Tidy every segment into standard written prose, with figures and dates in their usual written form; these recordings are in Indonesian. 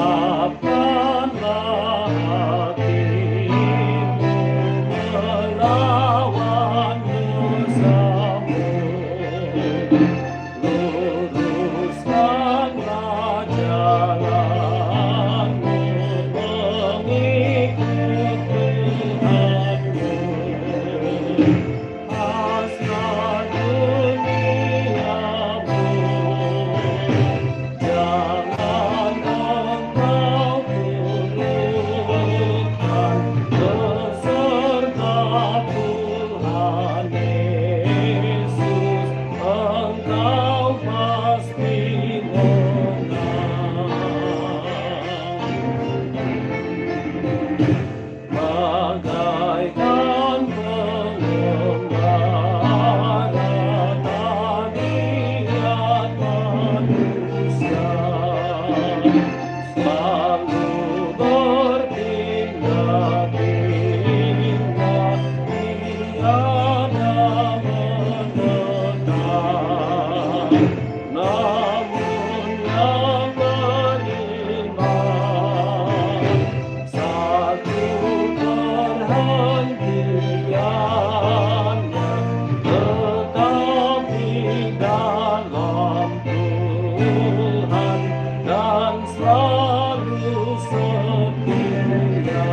Siapkanlah hatimu melawan dosamu. Luruskanlah jalanmu mengikut Tuhanmu. Hasrat duniamu jangan engkau turutkan, beserta Tuhan Yesus engkau pasti menang. Bagaikan pengembara tanian manusia, selalu berpindah-pindah, tiada menetap. Namun yang beriman, satu perhentiannya, tetapi dalam Tuhan dan selalu setia.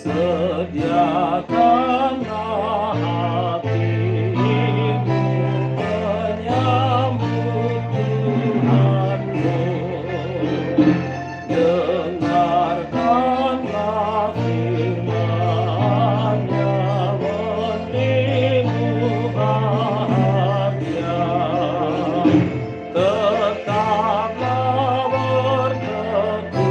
Sediakanlah hatimu menyambut Tuhanmu. Dengarkanlah firman-Nya, mendingmu bahagia. Tetaplah berteduh,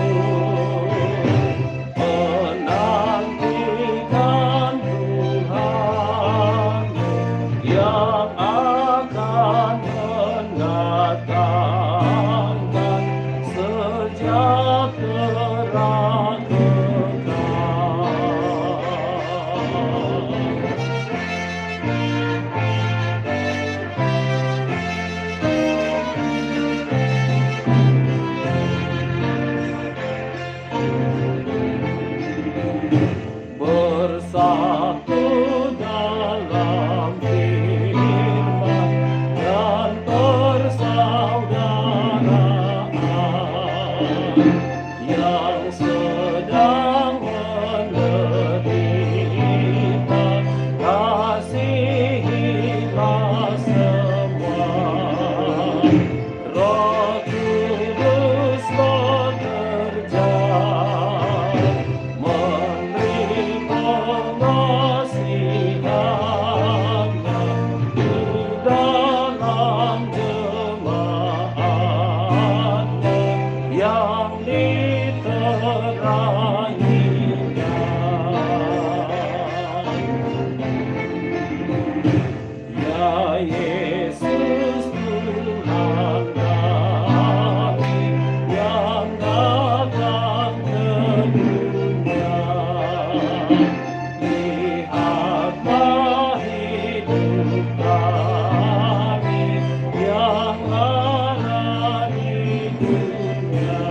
menantikan Tuhan yang akan mendatangkan sejahtera kekal. Bersatu dalam firman dan persaudaraan, yang sedang menderita, kasihilah semua. Roh Kudus bekerja, memberi pengasihannya di dalam jemaatnya yang diterainya. Ya Yesus Tuhan kami yang datang ke dunia, lihatlah hidup kami yang ada di dunia.